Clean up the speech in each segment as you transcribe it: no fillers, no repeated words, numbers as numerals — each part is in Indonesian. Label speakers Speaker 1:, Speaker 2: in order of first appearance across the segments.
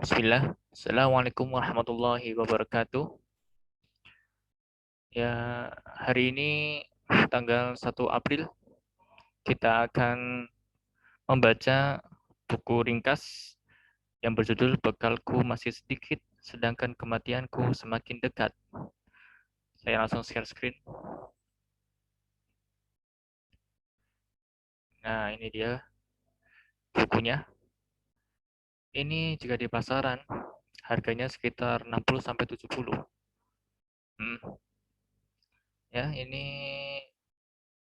Speaker 1: Bismillah. Assalamualaikum warahmatullahi wabarakatuh. Ya, hari ini tanggal 1 April kita akan membaca buku ringkas yang berjudul Bekalku Masih Sedikit, Sedangkan Kematianku Semakin Dekat. Saya langsung share screen. Nah, ini dia bukunya. Ini jika di pasaran, harganya sekitar 60-70. Ya, ini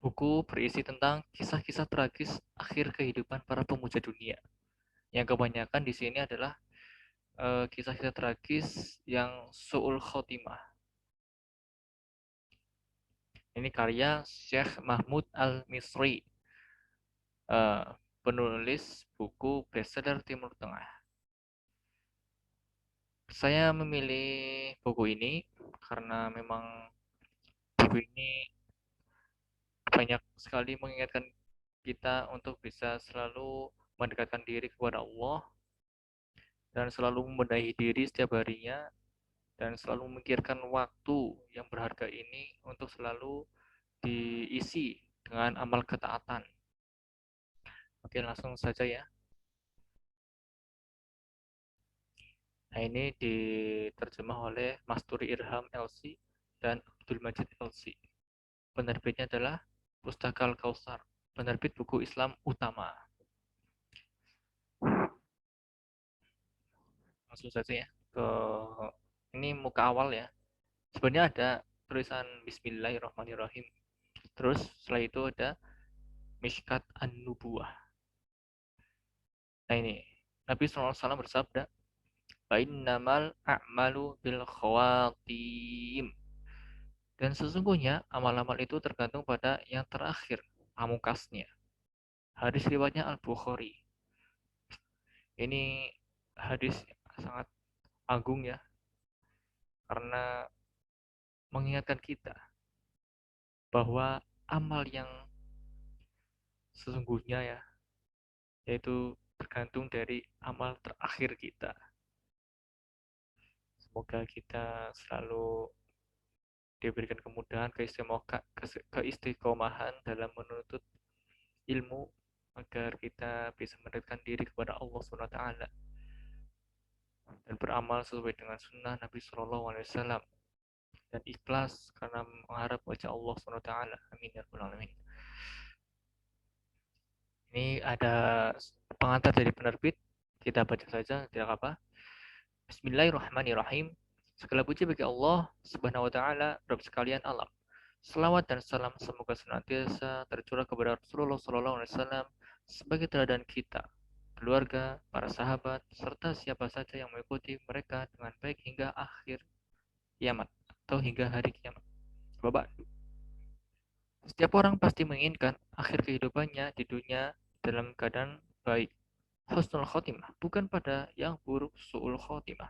Speaker 1: buku berisi tentang kisah-kisah tragis akhir kehidupan para pemuja dunia. Yang kebanyakan di sini adalah kisah-kisah tragis yang su'ul khotimah. Ini karya Syekh Mahmud Al-Misri, eh, penulis buku bestseller Timur Tengah. Saya memilih buku ini karena memang buku ini banyak sekali mengingatkan kita untuk bisa selalu mendekatkan diri kepada Allah dan selalu membenahi diri setiap harinya dan selalu memikirkan waktu yang berharga ini untuk selalu diisi dengan amal ketaatan. Oke, langsung saja ya. Nah, ini diterjemah oleh Masturi Irham LC dan Abdul Majid LC. Penerbitnya adalah Pustaka Al-Kautsar, penerbit buku Islam utama. Langsung saja ya ke ini muka awal ya. Sebenarnya ada tulisan Bismillahirrahmanirrahim. Terus setelah itu ada Mishkat An-Nubuwah. Nah ini Nabi SAW bersabda, "Innamal a'malu bil khawatim." Dan sesungguhnya amal-amal itu tergantung pada yang terakhir, pamungkasnya. Hadis riwayatnya Al-Bukhari. Ini hadis sangat agung ya, karena mengingatkan kita bahwa amal yang sesungguhnya ya, yaitu tergantung dari amal terakhir kita. Semoga kita selalu diberikan kemudahan, keistiqomahan dalam menuntut ilmu agar kita bisa mendekatkan diri kepada Allah SWT dan beramal sesuai dengan sunnah Nabi SAW dan ikhlas karena mengharap wajah Allah SWT. Amin ya rabbal alamin. Ini ada pengantar dari penerbit, kita baca saja, tidak apa. Bismillahirrahmanirrahim. Segala puji bagi Allah Subhanahu wa taala, Rabb sekalian alam. Selawat dan salam semoga senantiasa tercurah kepada Rasulullah sallallahu alaihi wasallam sebagai teladan kita, keluarga, para sahabat, serta siapa saja yang mengikuti mereka dengan baik hingga akhir kiamat atau hingga hari kiamat. Bapak, setiap orang pasti menginginkan akhir kehidupannya di dunia dalam keadaan baik. Husnul khotimah, bukan pada yang buruk su'ul khotimah.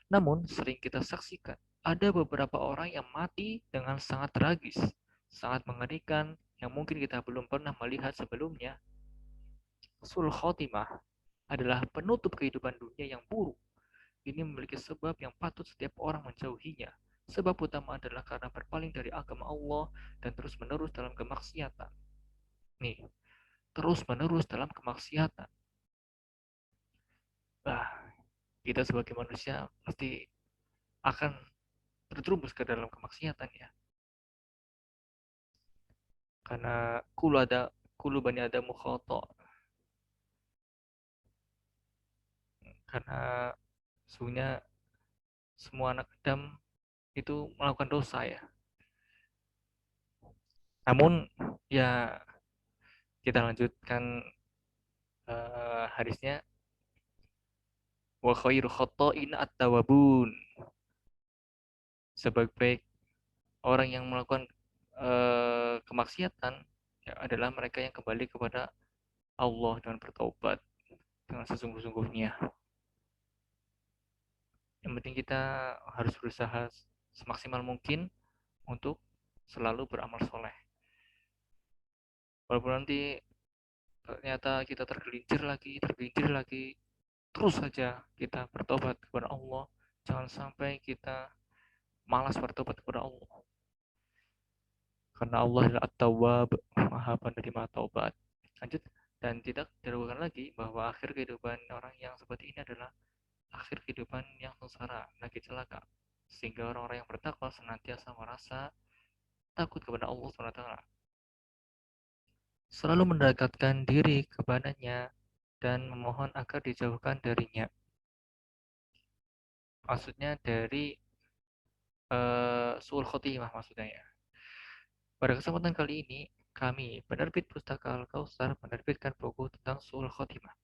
Speaker 1: Namun, sering kita saksikan ada beberapa orang yang mati dengan sangat tragis, sangat mengerikan, yang mungkin kita belum pernah melihat sebelumnya. Sul khotimah adalah penutup kehidupan dunia yang buruk. Ini memiliki sebab yang patut setiap orang menjauhinya. Sebab utama adalah karena berpaling dari agama Allah dan terus-menerus dalam kemaksiatan. Nih, terus-menerus dalam kemaksiatan. Bah, kita sebagai manusia pasti akan terjerumus ke dalam kemaksiatan ya. Karena kulu bani ada mukhoto. Karena sesungguhnya semua anak Adam itu melakukan dosa ya. Namun ya kita lanjutkan hadisnya, wa khairu khotoin at-tawabun. Sebaik-baik orang yang melakukan kemaksiatan ya, adalah mereka yang kembali kepada Allah dengan bertobat dengan sesungguh-sungguhnya. Yang penting kita harus berusaha semaksimal mungkin untuk selalu beramal soleh. Walaupun nanti ternyata kita tergelincir lagi, terus saja kita bertobat kepada Allah. Jangan sampai kita malas bertobat kepada Allah. Karena Allah adalah At-Tawwab, Maha penerima taubat. Lanjut, dan tidak diragukan lagi bahwa akhir kehidupan orang yang seperti ini adalah akhir kehidupan yang sengsara, lagi celaka. Sehingga orang-orang yang bertakwa senantiasa merasa takut kepada Allah SWT. Selalu mendekatkan diri kepadanya dan memohon agar dijauhkan darinya. Maksudnya dari suul khotimah maksudnya ya. Pada kesempatan kali ini, kami, penerbit Pustaka Al-Kautsar, menerbitkan buku tentang suul khotimah,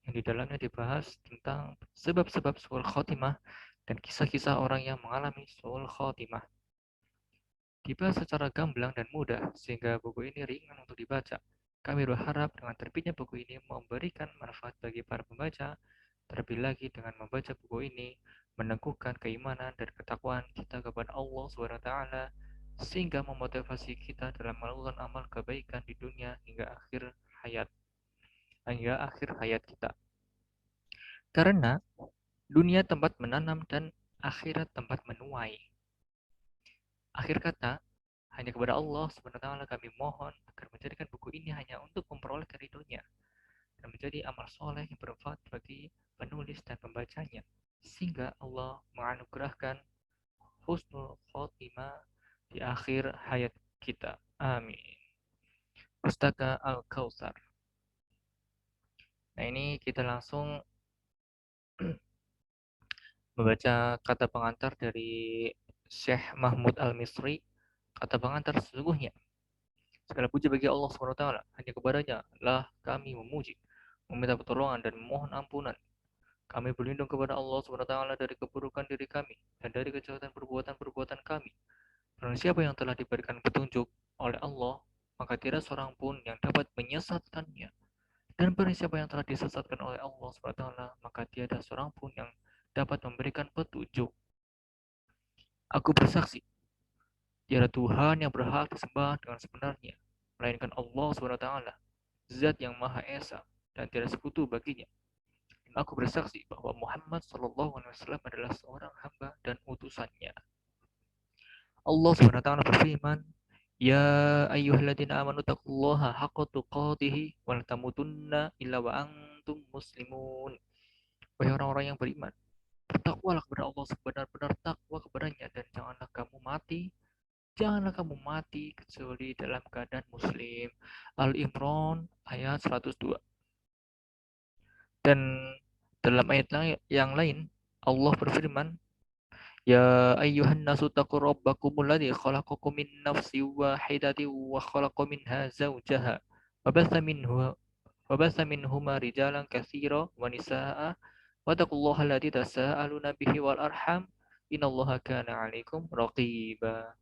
Speaker 1: yang di dalamnya dibahas tentang sebab-sebab suul khotimah dan kisah-kisah orang yang mengalami suul khotimah. Dibahas secara gamblang dan mudah, sehingga buku ini ringan untuk dibaca. Kami berharap dengan terbitnya buku ini memberikan manfaat bagi para pembaca. Terlebih lagi dengan membaca buku ini, meneguhkan keimanan dan ketakwaan kita kepada Allah SWT, sehingga memotivasi kita dalam melakukan amal kebaikan di dunia hayat hingga akhir hayat kita. Karena dunia tempat menanam dan akhirat tempat menuai. Akhir kata, hanya kepada Allah SWT kami mohon agar menjadikan buku ini hanya untuk memperoleh ridhonya dan menjadi amal soleh yang bermanfaat bagi penulis dan pembacanya, sehingga Allah menganugerahkan husnul khotimah di akhir hayat kita. Amin. Pustaka Al-Kautsar. Nah, ini kita langsung membaca kata pengantar dari Syekh Mahmud Al-Misri. Kata pengantar sesungguhnya, segala puji bagi Allah SWT, hanya kepadanya lah kami memuji, meminta pertolongan dan memohon ampunan. Kami berlindung kepada Allah SWT dari keburukan diri kami dan dari kejahatan perbuatan-perbuatan kami. Dan siapa yang telah diberikan petunjuk oleh Allah, maka tidak seorang pun yang dapat menyesatkannya. Dan barang siapa yang telah disesatkan oleh Allah SWT, maka tiada seorang pun yang dapat memberikan petunjuk. Aku bersaksi, tiada Tuhan yang berhak disembah dengan sebenarnya, melainkan Allah SWT, Zat yang Maha Esa, dan tiada sekutu baginya. Dan aku bersaksi bahwa Muhammad SAW adalah seorang hamba dan utusannya. Allah SWT berfirman, Ya ayyuhalladzina amanu taqullaha haqqa tuqatih wa la tamutunna illa wa antum muslimun. Wahai orang-orang yang beriman, bertakwalah kepada Allah sebenar-benar takwa kepadanya dan janganlah kamu mati kecuali dalam keadaan muslim. Al-Imran ayat 102. Dan dalam ayat yang lain Allah berfirman, Ya ayyuhan nasu taqu rabbakumul ladzi khalaqakum min nafsin wahidatin wa khalaqa minha zawjaha wa batha minhuma rijalan katsiran wa nisaa'a wattaqullaha alladzi tasaaluna bihi wal arham innallaha kana 'alaikum raqiba.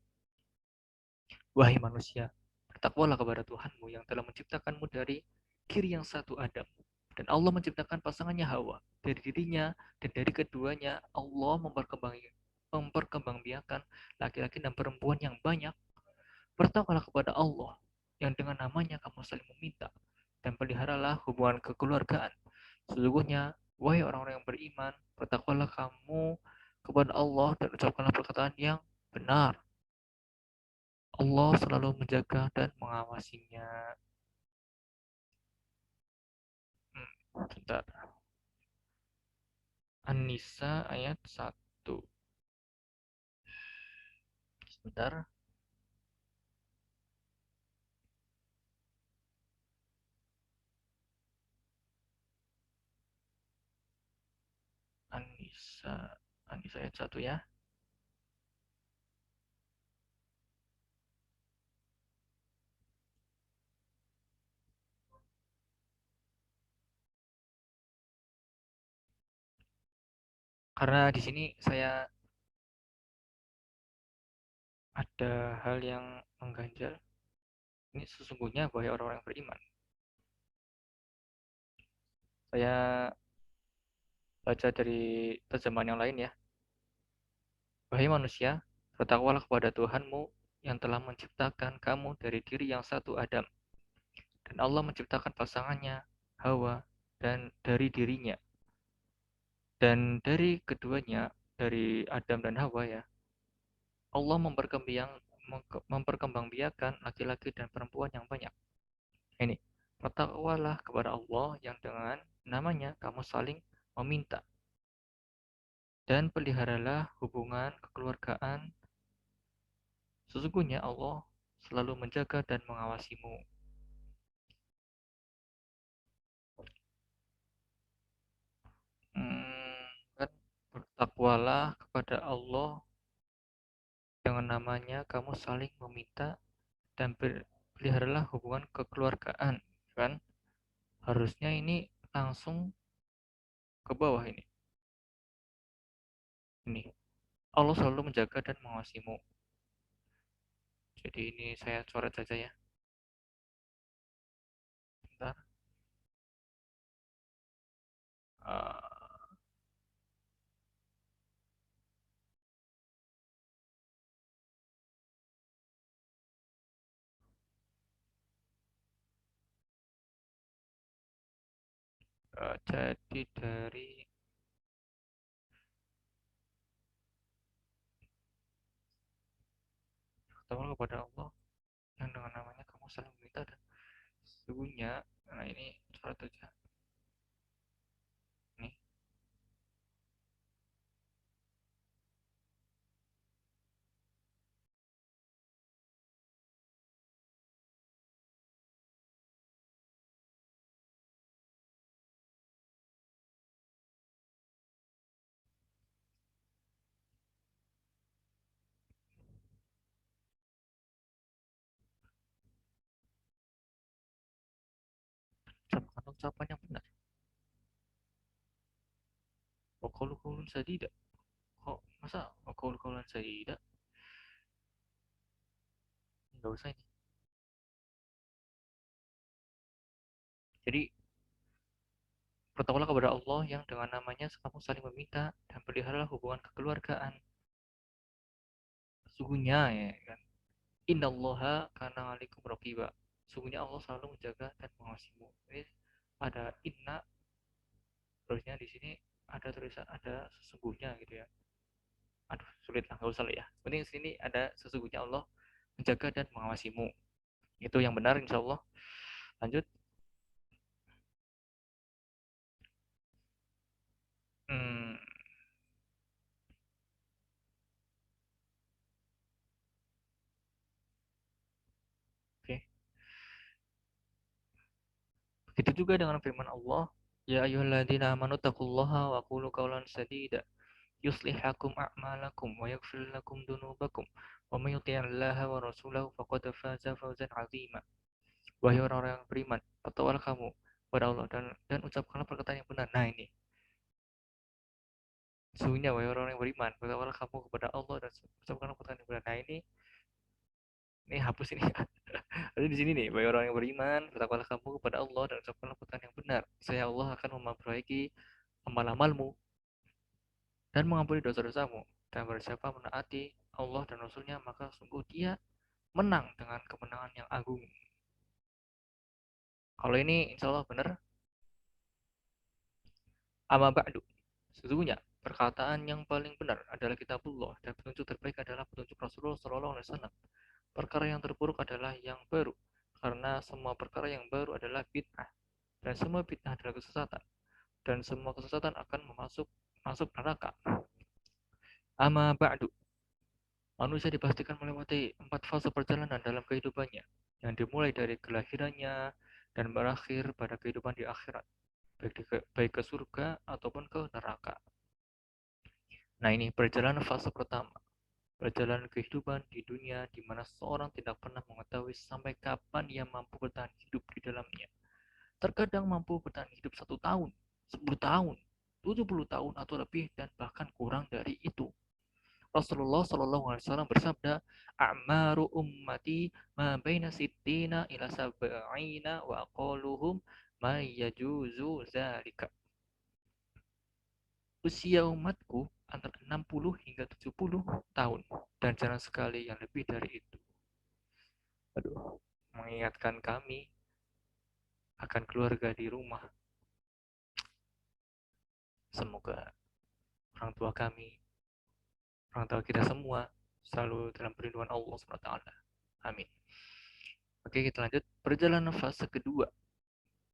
Speaker 1: Wahai manusia, bertakwalah kepada Tuhanmu yang telah menciptakanmu dari kiri yang satu Adam. Dan Allah menciptakan pasangannya Hawa. Dari dirinya dan dari keduanya Allah memperkembangbiakan laki-laki dan perempuan yang banyak. Bertakwalah kepada Allah yang dengan namanya kamu saling meminta. Dan peliharalah hubungan kekeluargaan. Sesungguhnya, wahai orang-orang yang beriman, bertakwalah kamu kepada Allah dan ucapkanlah perkataan yang benar. Allah selalu menjaga dan mengawasinya. Bentar. An-Nisa ayat 1. Sebentar. An-Nisa. An-Nisa ayat 1 ya. Karena di sini saya ada hal yang mengganjal. Ini sesungguhnya wahai orang-orang yang beriman. Saya baca dari terjemahan yang lain ya. Wahai manusia, bertakwalah kepada Tuhanmu yang telah menciptakan kamu dari diri yang satu Adam. Dan Allah menciptakan pasangannya, Hawa, dan dari dirinya. Dan dari keduanya, dari Adam dan Hawa ya, Allah memperkembangbiakan laki-laki dan perempuan yang banyak. Ini, bertakwalah kepada Allah yang dengan namanya kamu saling meminta. Dan peliharalah hubungan kekeluargaan. Sesungguhnya Allah selalu menjaga dan mengawasimu. Kan bertakwalah kepada Allah dengan namanya kamu saling meminta dan peliharalah hubungan kekeluargaan, kan? Harusnya ini langsung ke bawah ini. Ini Allah selalu menjaga dan mengawasimu. Jadi ini saya coret saja ya. Bentar. Uh, jadi dari bertakwalah kepada Allah yang dengan namanya kamu saling meminta dan sesungguhnya, nah ini coret aja. Nih, ucapkan ucapan yang benar. Waqulu qaulun sadida. Kok masa waqulu qaulan sadida? Enggak usah ini. Jadi bertakwalah kepada Allah yang dengan namanya kamu saling meminta dan peliharalah hubungan kekeluargaan. Sesungguhnya ya kan. Innallaha kana alaikum raqiba. Sesungguhnya Allah selalu menjaga dan mengawasimu. Ini ada inna, terusnya di sini ada tulisan ada sesungguhnya gitu ya. Aduh, sulit lah, nggak usah lah ya. Penting sini ada sesungguhnya Allah menjaga dan mengawasimu. Itu yang benar insya Allah. Lanjut. Hmm, oke. Okay. Begitu juga dengan firman Allah, ya ayyuhalladzina amanu taqullaha wa qulu qawlan sadida yuslih lakum a'malakum wa yaghfir lakum dunubakum wa may yuti'illaha wa rasulahu faqad faza fawzan 'azima. Wahai orang-orang yang beriman, bertakwalah kamu kepada Allah dan ucapkanlah perkataan yang benar. Nah ini, sesungguhnya wahai orang-orang yang beriman, bertakwalah kamu kepada Allah dan ucapkanlah perkataan yang benar. Nah ini hapus ini. Ada di sini nih, wahai orang yang beriman, bertakwalah kamu kepada Allah dan ucapkanlah perkataan yang benar. Saya Allah akan memperbaiki amal-amalmu dan mengampuni dosa-dosamu. Dan barang siapa menaati Allah dan Rasulnya, maka sungguh dia menang dengan kemenangan yang agung. Kalau ini insya Allah benar. Amma ba'du. Sesungguhnya perkataan yang paling benar adalah kitabullah dan petunjuk terbaik adalah petunjuk Rasulullah SAW. Perkara yang terburuk adalah yang baru, karena semua perkara yang baru adalah bid'ah dan semua bid'ah adalah kesesatan dan semua kesesatan akan masuk neraka. Amma ba'du. Manusia dipastikan melewati 4 fase perjalanan dalam kehidupannya, yang dimulai dari kelahirannya dan berakhir pada kehidupan di akhirat, baik ke surga ataupun ke neraka. Nah ini perjalanan fase pertama, perjalanan kehidupan di dunia di mana seorang tidak pernah mengetahui sampai kapan ia mampu bertahan hidup di dalamnya. Terkadang mampu bertahan hidup 1 tahun, 10 tahun, 70 tahun atau lebih dan bahkan kurang dari itu. Rasulullah Shallallahu Alaihi Wasallam bersabda, "A'maru ummati ma baina sittina ila sab'ina wa aqaluhum ma yajuzu zalika." Usia umatku antara 60 hingga 70 tahun dan jarang sekali yang lebih dari itu. Aduh, mengingatkan kami akan keluarga di rumah. Semoga orang tua kami, orang tua kita semua selalu dalam perlindungan Allah SWT. Amin. Oke, kita lanjut. Perjalanan fase kedua,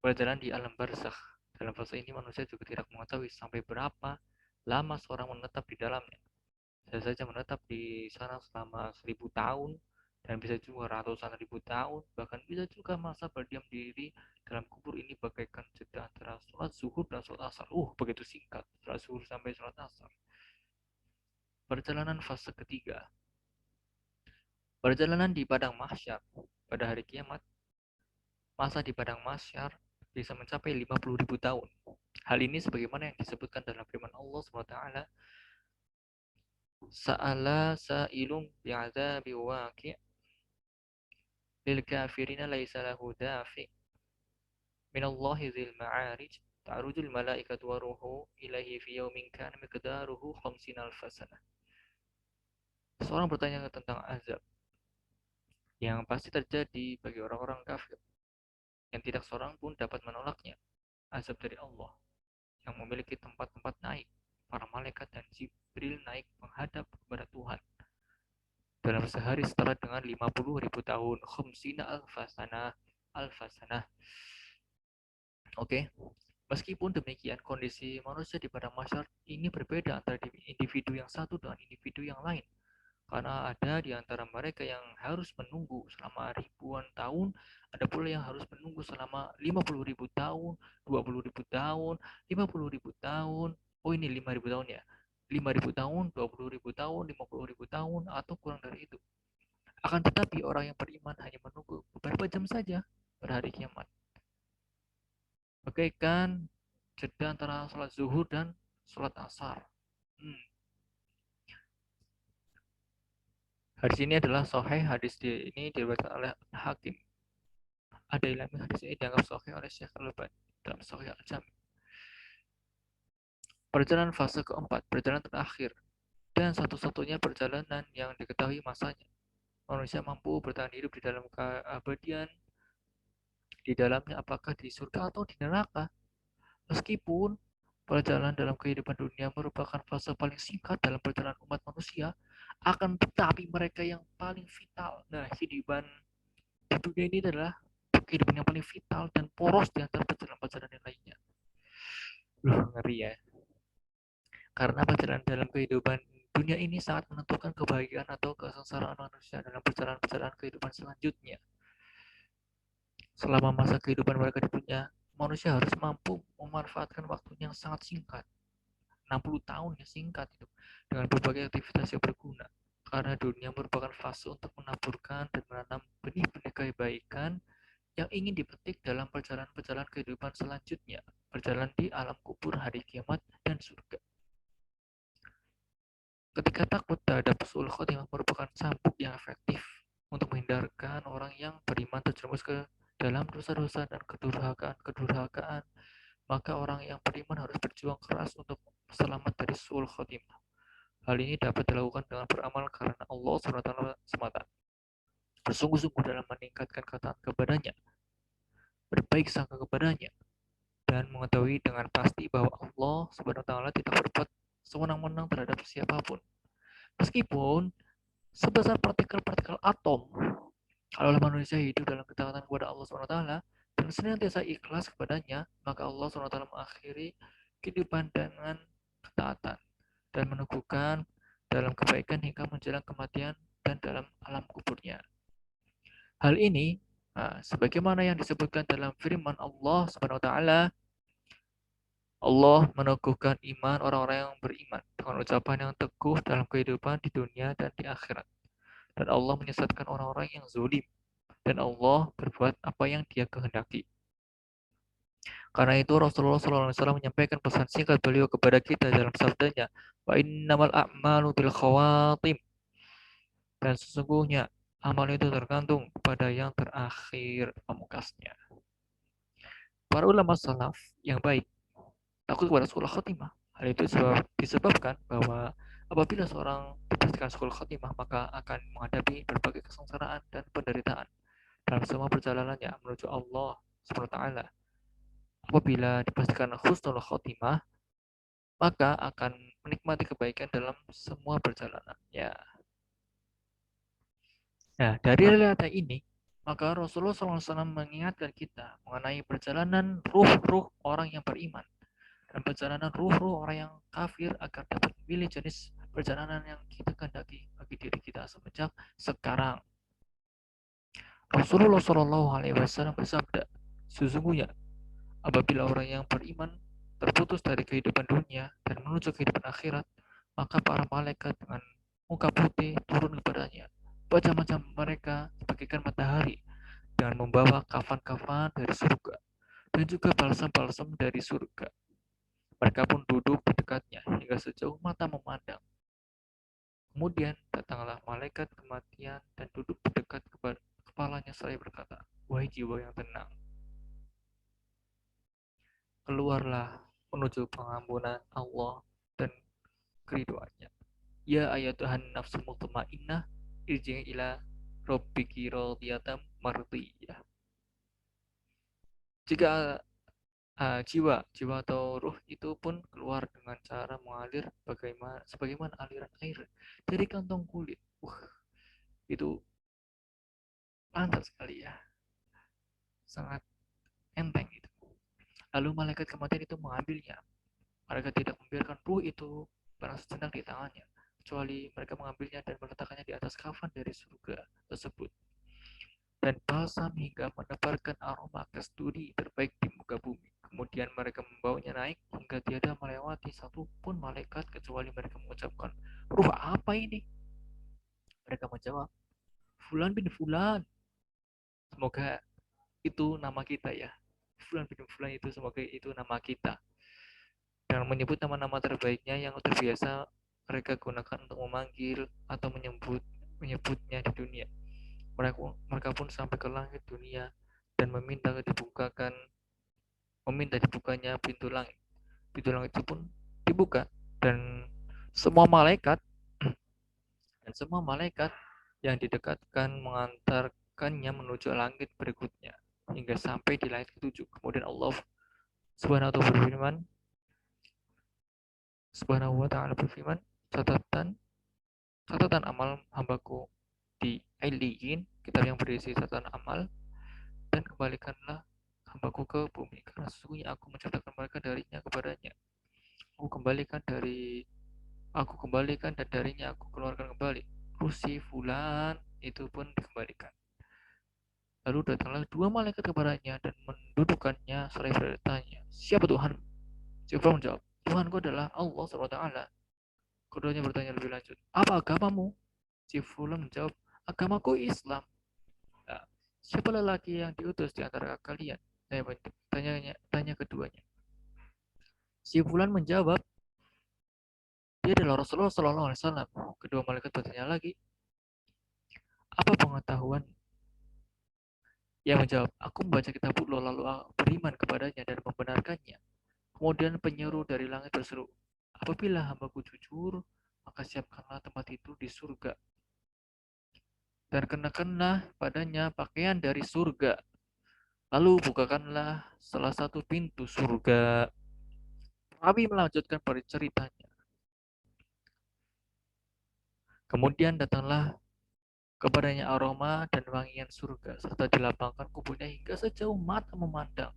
Speaker 1: berjalan di alam barzakh. Dalam fase ini manusia juga tidak mengetahui sampai berapa lama seorang menetap di dalamnya. Bisa saja menetap di sana selama 1000 tahun, dan bisa juga ratusan ribu tahun, bahkan bisa juga masa berdiam diri dalam kubur ini bagaikan jeda antara sholat zuhur dan sholat asar. Begitu singkat, sholat zuhur sampai sholat asar. Perjalanan fase ketiga, perjalanan di padang mahsyar. Pada hari kiamat, masa di padang mahsyar bisa mencapai 50.000 tahun. Hal ini sebagaimana yang disebutkan dalam firman Allah SWT, Sa'ala sa'ilum bi'adzabi waqi' lil kafirina laisa lahu dafi' minallahi dzil ma'arij ta'rujul malaikatu wa ruhu ilaihi fi yaumin kana miqdaruhu 50 sanah. Seorang bertanya tentang azab yang pasti terjadi bagi orang-orang kafir, yang tidak seorang pun dapat menolaknya. Azab dari Allah yang memiliki tempat-tempat naik. Para malaikat dan Jibril naik menghadap kepada Tuhan dalam sehari setara dengan 50.000 tahun. Khumsina alfasana. Alfasana. Oke. Meskipun demikian, kondisi manusia di padang mahsyar ini berbeda antara individu yang satu dengan individu yang lain. Karena ada di antara mereka yang harus menunggu selama ribuan tahun, ada pula yang harus menunggu selama 50.000 tahun, 20.000 tahun, 50.000 tahun. Ini 5.000 tahun ya. 5.000 tahun, 20.000 tahun, 50.000 tahun, atau kurang dari itu. Akan tetapi orang yang beriman hanya menunggu beberapa jam saja pada hari kiamat. Bagaikan jeda antara sholat zuhur dan sholat asar. Hadis ini adalah sahih. Hadis ini diriwayatkan oleh Hakim. Ada ilmu hadis ini dianggap sahih oleh Syekh Al-Albani dalam Sahih Al-Jami. Perjalanan fase keempat, perjalanan terakhir, dan satu-satunya perjalanan yang diketahui masanya. Manusia mampu bertahan hidup di dalam keabadian, di dalamnya apakah di surga atau di neraka. Meskipun perjalanan dalam kehidupan dunia merupakan fase paling singkat dalam perjalanan umat manusia, akan tetapi mereka yang paling vital. Nah, kehidupan di dunia ini adalah kehidupan yang paling vital dan poros di antara perjalanan-perjalanan yang lainnya. Ngeri ya. Karena perjalanan dalam kehidupan dunia ini sangat menentukan kebahagiaan atau kesengsaraan manusia dalam perjalanan-perjalanan kehidupan selanjutnya. Selama masa kehidupan mereka di dunia, manusia harus mampu memanfaatkan waktunya yang sangat singkat. 60 tahun ya, singkat itu, dengan berbagai aktivitas yang berguna. Karena dunia merupakan fase untuk menaburkan dan menanam benih-benih kebaikan yang ingin dipetik dalam perjalanan-perjalanan kehidupan selanjutnya, berjalan di alam kubur, hari kiamat, dan surga. Ketika takut terhadap su'ul khotimah merupakan cambuk yang efektif untuk menghindarkan orang yang beriman terjerumus ke dalam dosa-dosa dan kedurhakaan, maka orang yang beriman harus berjuang keras untuk selamat dari su'ul khotimah. Hal ini dapat dilakukan dengan beramal karena Allah SWT semata. Bersungguh-sungguh dalam meningkatkan ketaatan kepadanya, berbaik sangka kepadanya, dan mengetahui dengan pasti bahwa Allah SWT tidak berbuat sewenang-wenang terhadap siapapun. Meskipun sebesar partikel-partikel atom, kalau manusia hidup dalam ketaatan kepada Allah SWT dan senantiasa ikhlas kepadanya, maka Allah SWT mengakhiri kehidupan dengan ketaatan dan meneguhkan dalam kebaikan hingga menjelang kematian dan dalam alam kuburnya. Hal ini sebagaimana yang disebutkan dalam firman Allah Subhanahu wa taala, Allah meneguhkan iman orang-orang yang beriman dengan ucapan yang teguh dalam kehidupan di dunia dan di akhirat. Dan Allah menyesatkan orang-orang yang zulim. Dan Allah berbuat apa yang Dia kehendaki. Karena itu Rasulullah SAW menyampaikan pesan singkat beliau kepada kita dalam sabdanya, wa innamal a'malu bil khawatim. Dan sesungguhnya amal itu tergantung pada yang terakhir, pamungkasnya. Para ulama salaf yang baik takut kepada su'ul khotimah. Hal itu disebabkan bahwa apabila seorang dipastikan su'ul khotimah, maka akan menghadapi berbagai kesengsaraan dan penderitaan dalam semua perjalanannya menuju Allah SWT. Apabila dipastikan husnul khotimah, maka akan menikmati kebaikan dalam semua perjalanannya. Nah, dari realita ini, maka Rasulullah SAW mengingatkan kita mengenai perjalanan ruh-ruh orang yang beriman dan perjalanan ruh-ruh orang yang kafir agar dapat memilih jenis perjalanan yang kita kehendaki bagi diri kita semenjak sekarang. Rasulullah SAW bersabda, sesungguhnya apabila orang yang beriman terputus dari kehidupan dunia dan menuju kehidupan akhirat, maka para malaikat dengan muka putih turun kepadanya. Wajah-wajah mereka bagaikan matahari dengan membawa kafan-kafan dari surga dan juga balsam-balsam dari surga. Mereka pun duduk di dekatnya hingga sejauh mata memandang. Kemudian datanglah malaikat kematian dan duduk di dekat kepalanya seraya berkata, wahai jiwa yang tenang, keluarlah menuju pengampunan Allah dan keriduannya. Ya ayat Tuhan nafsu mutmainnah, irji'i ila rabbiki radiyatan mardiyah. Jika jiwa atau ruh itu pun keluar dengan cara mengalir sebagaimana aliran air dari kantong kulit. Itu pantas sekali ya, sangat enteng itu. Lalu malaikat kematian itu mengambilnya. Mereka tidak membiarkan ruh itu barang sejenak di tangannya, kecuali mereka mengambilnya dan meletakkannya di atas kafan dari surga tersebut. Dan balsam hingga menebarkan aroma kasturi terbaik di muka bumi. Kemudian mereka membawanya naik hingga tiada melewati satupun malaikat kecuali mereka mengucapkan, ruh apa ini? Mereka menjawab, Fulan bin Fulan. Semoga itu nama kita ya. Fulan bin Fulan itu semoga itu nama kita. Dan menyebut nama-nama terbaiknya yang terbiasa mereka gunakan untuk memanggil atau menyebutnya di dunia. Mereka pun sampai ke langit dunia dan meminta dibukanya pintu langit. Pintu langit itu pun dibuka dan semua malaikat semua malaikat yang didekatkan mengantarkannya menuju langit berikutnya hingga sampai di langit ketujuh. Kemudian Allah Subhanahu wa taala berfirman, catatan catatan amal hambaku di Ailiyin, kitab yang berisi catatan amal, dan kembalikanlah hambaku ke bumi karena sesungguhnya aku menciptakan mereka darinya kepadanya. Aku kembalikan dari Aku kembalikan dan darinya aku keluarkan kembali. Rusi Fulan itu pun dikembalikan. Lalu datanglah dua malaikat kepadanya dan mendudukkannya seraya bertanya, siapa Tuhan? Si Fulan menjawab, Tuhanku adalah Allah SWT. Keduanya bertanya lebih lanjut, apa agamamu? Si Fulan menjawab, agamaku Islam. Nah, siapa lelaki yang diutus di antara kalian? Tanya keduanya. Si Fulan menjawab, dia adalah Rasulullah SAW. Kedua malaikat bertanya lagi, apa pengetahuan? Ia menjawab, aku membaca kitabullah lalu beriman kepadanya dan membenarkannya. Kemudian penyeru dari langit berseru, apabila hambaku jujur, maka siapkanlah tempat itu di surga. Dan kenakanlah padanya pakaian dari surga. Lalu bukakanlah salah satu pintu surga. Nabi melanjutkan ceritanya. Kemudian datanglah kepadanya aroma dan wangian surga, serta dilapangkan kubunya hingga sejauh mata memandang.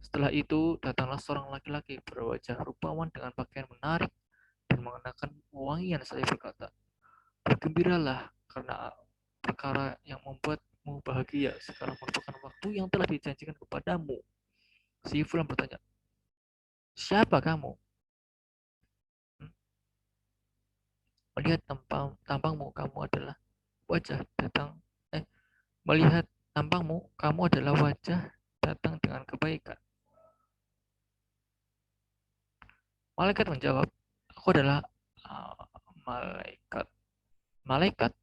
Speaker 1: Setelah itu, datanglah seorang laki-laki berwajah rupawan dengan pakaian menarik dan mengenakan wangian saya berkata, bergembiralah karena perkara yang membuatmu bahagia sekarang merupakan waktu yang telah dijanjikan kepadamu. Si Fulan bertanya, siapa kamu? Hmm? Melihat tampangmu kamu adalah wajah datang melihat tampangmu kamu adalah wajah datang dengan kebaikan. Malaikat menjawab, aku adalah uh, malaikat. Malaikat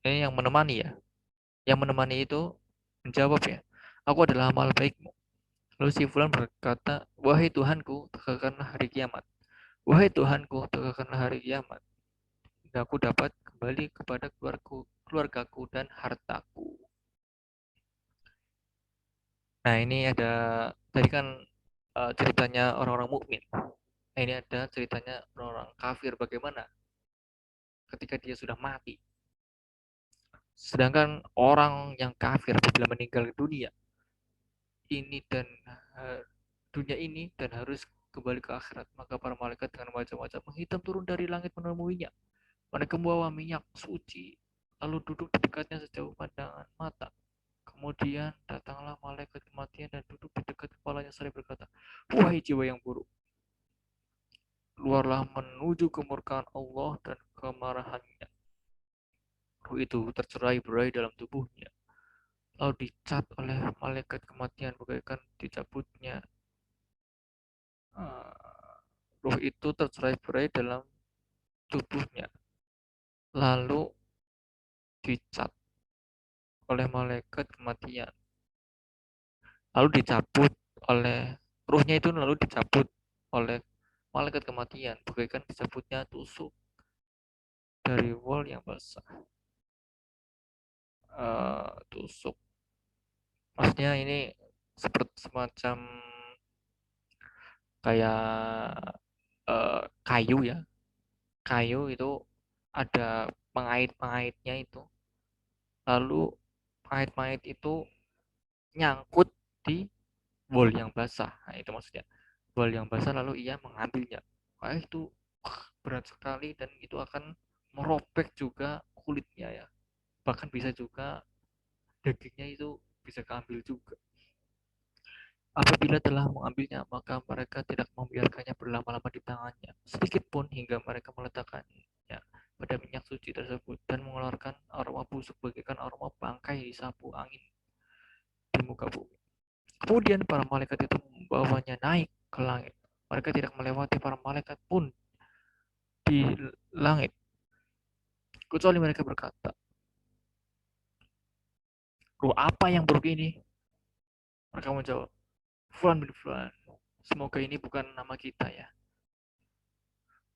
Speaker 1: yang menemani ya. Yang menemani itu menjawab ya, aku adalah amal baikmu. Lalu si Fulan berkata, wahai Tuhanku, tegakkanlah hari kiamat. Wahai Tuhanku, tegakkanlah hari kiamat. Hingga aku dapat kembali kepada keluargaku dan hartaku. Nah, ini ada tadi kan ceritanya orang-orang mukmin. Nah, ini ada ceritanya orang-orang kafir bagaimana ketika dia sudah mati. Sedangkan orang yang kafir apabila meninggal dunia ini dan uh, dunia ini dan harus kembali ke akhirat, maka para malaikat dengan macam-macam menghitam turun dari langit menemuinya. Mereka membawa minyak suci, lalu duduk di dekatnya sejauh pandangan mata. Kemudian datanglah malaikat kematian dan duduk di dekat kepalanya seraya berkata, wahai jiwa yang buruk, keluarlah menuju kemurkaan Allah dan kemarahannya. Ruh itu tercerai-berai dalam tubuhnya, lalu dicat oleh malaikat kematian bagaikan dicabutnya. Ruh itu tercerai-berai dalam tubuhnya, lalu dicat oleh malaikat kematian, lalu dicabut oleh ruhnya itu lalu dicabut oleh malaikat kematian bagaikan dicabutnya tusuk dari wol yang basah. Tusuk maksudnya ini seperti semacam kayak kayu ya, kayu itu ada pengait-pengaitnya itu, lalu pengait-pengait itu nyangkut di wol yang basah. Nah, itu maksudnya wol yang basah lalu ia mengambilnya. Wah, itu berat sekali dan itu akan merobek juga kulitnya ya, bahkan bisa juga dagingnya itu bisa keambil juga. Apabila telah mengambilnya, maka mereka tidak membiarkannya berlama-lama di tangannya, sedikit pun hingga mereka meletakkannya pada minyak suci tersebut dan mengeluarkan aroma busuk bagaikan aroma bangkai disapu angin di muka bumi. Kemudian para malaikat itu membawanya naik ke langit. Mereka tidak melewati para malaikat pun di langit, kecuali mereka berkata, ruh apa yang buruk ini? Mereka menjawab, Fulan bin Fulan. Semoga ini bukan nama kita ya.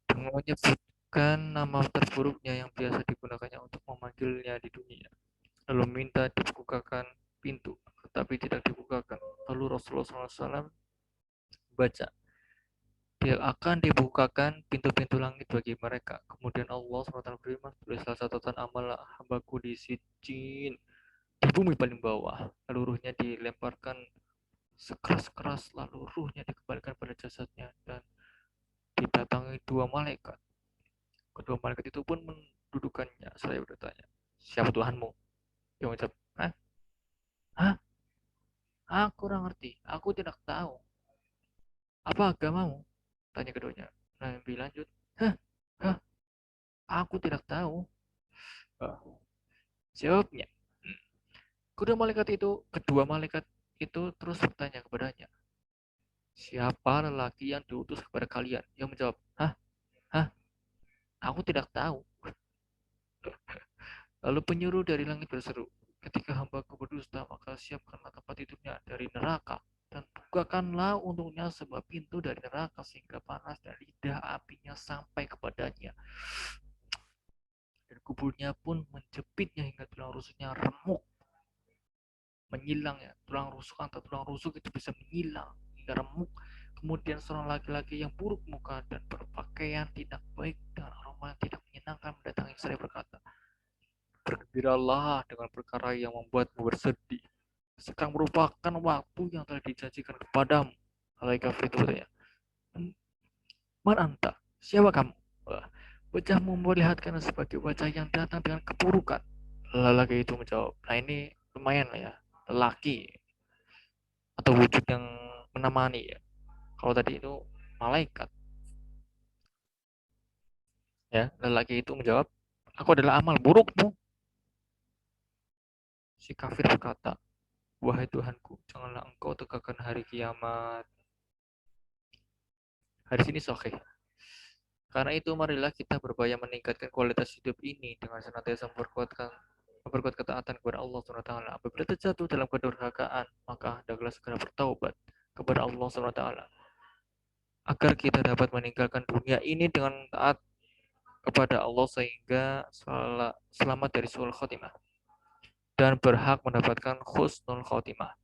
Speaker 1: Dan menyebutkan nama terburuknya yang biasa digunakannya untuk memanggilnya di dunia. Lalu minta dibukakan pintu, tetapi tidak dibukakan. Lalu Rasulullah SAW baca, dia akan dibukakan pintu-pintu langit bagi mereka. Kemudian Allah SWT berfirman, tulislah catatan amal hambaku di sijin, di bumi paling bawah. Lalu ruhnya dilemparkan sekeras-keras, lalu ruhnya dikembalikan pada jasadnya dan didatangi dua malaikat. Kedua malaikat itu pun mendudukannya. Saya bertanya, siapa Tuhanmu? Dia menjawab, hah? Hah? Aku kurang ngerti. Aku tidak tahu. Apa agamamu? Tanya keduanya. Nabi lanjut, hah? Hah? Aku tidak tahu. Uh, Jawabnya. Kedua malaikat itu terus bertanya kepadanya, siapa lelaki yang diutus kepada kalian? Yang menjawab, hah? Hah? Aku tidak tahu. Lalu penyuruh dari langit berseru, ketika hambaku berdusta, maka siapkanlah tempat tidurnya dari neraka, dan bukakanlah untuknya sebuah pintu dari neraka sehingga panas dan lidah apinya sampai kepadanya. Dan kuburnya pun menjepitnya hingga tulang rusuknya remuk, menyilang ya. Tulang rusuk atau tulang rusuk itu bisa menyilang hingga remuk. Kemudian seorang laki-laki yang buruk muka dan berpakaian tidak baik dengan aroma yang tidak menyenangkan mendatangi saya berkata, bergembiralah dengan perkara yang membuatmu bersedih. Sekarang merupakan waktu yang telah dijanjikan kepadamu. Alai kafir itu katanya. Man anta? Siapa kamu? Wajahmu memperlihatkan sebagai wajah yang datang dengan keburukan. Lelaki itu menjawab, nah ini lumayan lah ya. Lelaki atau wujud yang menemani ya. Kalau tadi itu malaikat ya. Lelaki itu menjawab, aku adalah amal burukmu. Si kafir berkata, wahai Tuhanku, janganlah engkau tegakkan hari kiamat. Hadis ini sahih. Karena itu marilah kita berupaya meningkatkan kualitas hidup ini dengan senantiasa memperkuat ketaatan kepada Allah SWT. Apabila terjatuh dalam kedurhakaan, maka hendaklah segera bertaubat kepada Allah SWT agar kita dapat meninggalkan dunia ini dengan taat kepada Allah sehingga selamat dari suul khotimah dan berhak mendapatkan husnul khotimah.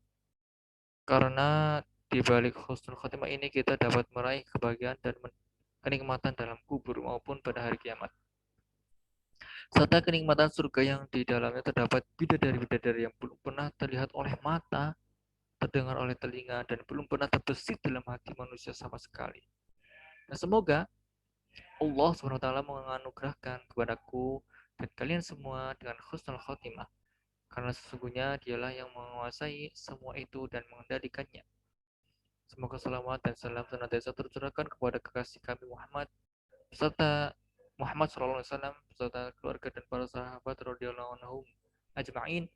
Speaker 1: Karena di balik husnul khotimah ini kita dapat meraih kebahagiaan dan kenikmatan dalam kubur maupun pada hari kiamat. Serta kenikmatan surga yang di dalamnya terdapat bidadari-bidadari yang belum pernah terlihat oleh mata, terdengar oleh telinga, dan belum pernah terbesit dalam hati manusia sama sekali. Nah, semoga Allah SWT menganugerahkan kepadaku dan kalian semua dengan husnul khotimah. Karena sesungguhnya dialah yang menguasai semua itu dan mengendalikannya. Semoga salawat dan salam senantiasa tercurahkan kepada kekasih kami Muhammad serta Muhammad SAW beserta keluarga dan para sahabat radhiyallahu anhum ajma'in,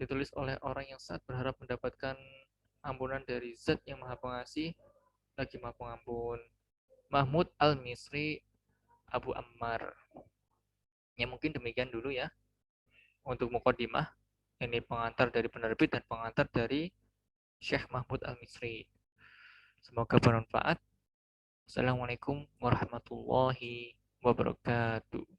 Speaker 1: ditulis oleh orang yang sangat berharap mendapatkan ampunan dari Zat yang Maha Pengasih lagi Maha Pengampun, Mahmud Al-Misri Abu Ammar. Ya mungkin demikian dulu ya untuk mukadimah. Ini pengantar dari penerbit dan pengantar dari Syekh Mahmud Al-Misri. Semoga bermanfaat. Assalamualaikum warahmatullahi wabarakatuh.